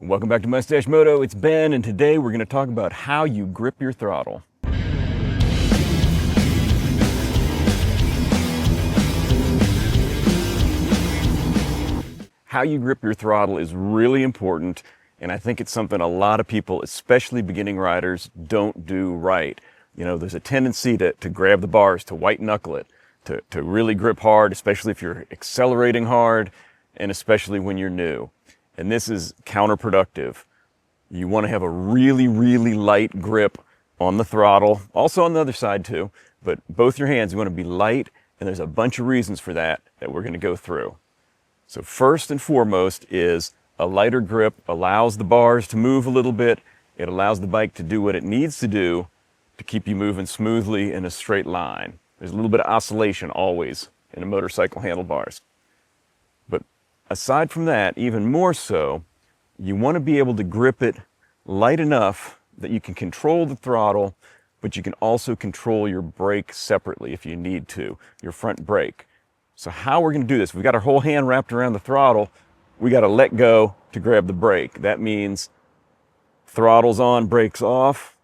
Welcome back to Mustache Moto. It's Ben, and today we're going to talk about how you grip your throttle. How you grip your throttle is really important, and I think it's something a lot of people, especially beginning riders, don't do right. You know, there's a tendency to grab the bars, to white knuckle it, to really grip hard, especially if you're accelerating hard, and especially when you're new. And this is counterproductive. You want to have a really, really light grip on the throttle, also on the other side too, but both your hands, you want to be light, and there's a bunch of reasons for that we're going to go through. So first and foremost is a lighter grip allows the bars to move a little bit. It allows the bike to do what it needs to do to keep you moving smoothly in a straight line. There's a little bit of oscillation always in a motorcycle handlebars. But aside from that, even more so, you want to be able to grip it light enough that you can control the throttle, but you can also control your brake separately if you need to, your front brake. So how we're going to do this, we've got our whole hand wrapped around the throttle, we got to let go to grab the brake. That means throttle's on, brake's off,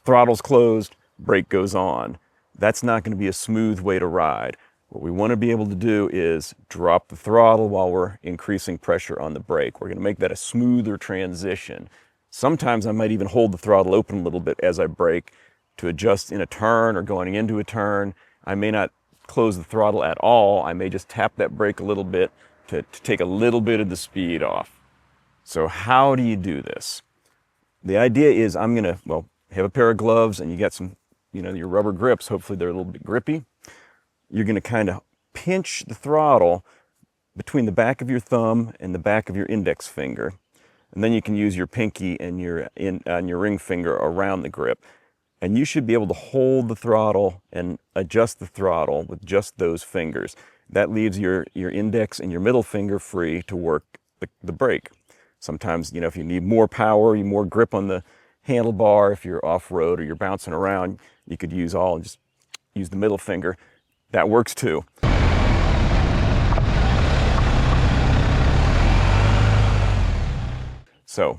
throttle's closed, brake goes on. That's not going to be a smooth way to ride. What we want to be able to do is drop the throttle while we're increasing pressure on the brake. We're going to make that a smoother transition. Sometimes I might even hold the throttle open a little bit as I brake to adjust in a turn or going into a turn. I may not close the throttle at all. I may just tap that brake a little bit to take a little bit of the speed off. So how do you do this? The idea is I'm going to, have a pair of gloves and you got some, your rubber grips. Hopefully they're a little bit grippy. You're going to kind of pinch the throttle between the back of your thumb and the back of your index finger. And then you can use your pinky and your ring finger around the grip. And you should be able to hold the throttle and adjust the throttle with just those fingers. That leaves your index and your middle finger free to work the brake. Sometimes, if you need more power, more grip on the handlebar, if you're off-road or you're bouncing around, you could use the middle finger. That works too. So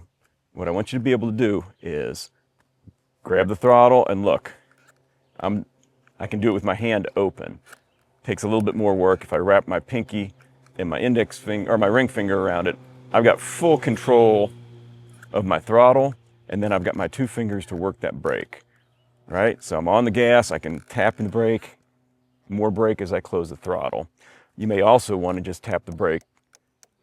what I want you to be able to do is grab the throttle and look. I can do it with my hand open. Takes a little bit more work. If I wrap my pinky and my index finger or my ring finger around it, I've got full control of my throttle, and then I've got my two fingers to work that brake. Right? So I'm on the gas, I can tap in the brake, more brake as I close the throttle. You may also want to just tap the brake,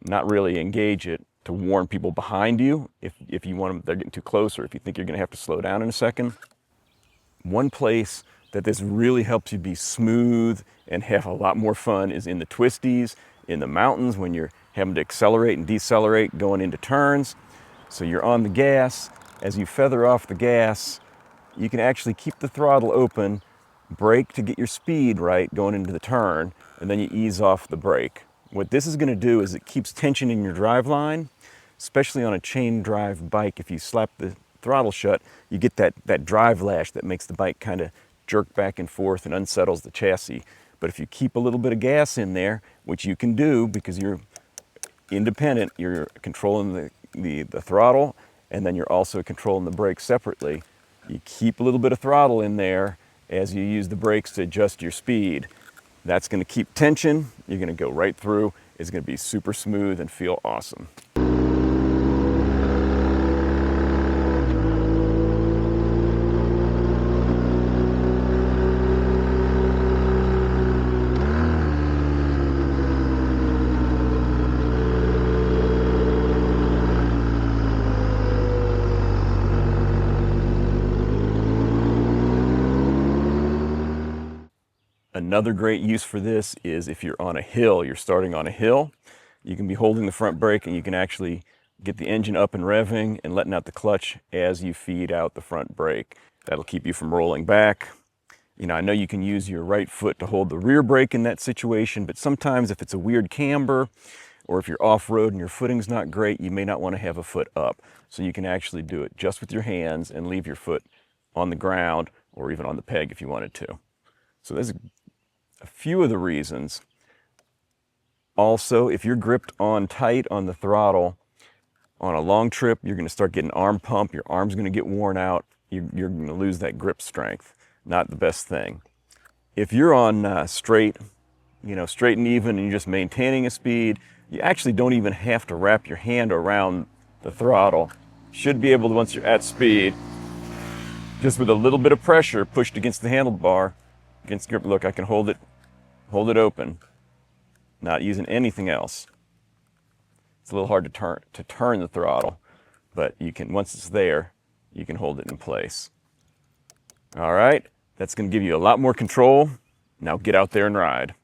not really engage it, to warn people behind you if you want them, they're getting too close, or if you think you're going to have to slow down in a second. One place that this really helps you be smooth and have a lot more fun is in the twisties, in the mountains when you're having to accelerate and decelerate going into turns. So you're on the gas. As you feather off the gas, you can actually keep the throttle open, brake to get your speed right going into the turn, and then you ease off the brake. What this is going to do is it keeps tension in your drive line, especially on a chain drive bike. If you slap the throttle shut, you get that drive lash that makes the bike kind of jerk back and forth and unsettles the chassis. But if you keep a little bit of gas in there, which you can do because you're independent, you're controlling the throttle, and then you're also controlling the brakes separately. You keep a little bit of throttle in there as you use the brakes to adjust your speed. That's going to keep tension. You're going to go right through. It's going to be super smooth and feel awesome. Another great use for this is if you're on a hill, you're starting on a hill, you can be holding the front brake and you can actually get the engine up and revving and letting out the clutch as you feed out the front brake. That'll keep you from rolling back. I know you can use your right foot to hold the rear brake in that situation, but sometimes if it's a weird camber or if you're off-road and your footing's not great, you may not want to have a foot up. So you can actually do it just with your hands and leave your foot on the ground or even on the peg if you wanted to. So there's a few of the reasons. Also, if you're gripped on tight on the throttle, On a long trip, you're going to start getting arm pump. Your arm's going to get worn out. You're going to lose that grip strength. Not the best thing. If you're on straight, straight and even, and you're just maintaining a speed, you actually don't even have to wrap your hand around the throttle. Should be able to, once you're at speed, just with a little bit of pressure pushed against the handlebar, against the grip. Look, I can hold it open, not using anything else. It's a little hard to turn the throttle, but you can, once it's there, you can hold it in place. All right, that's going to give you a lot more control. Now get out there and ride.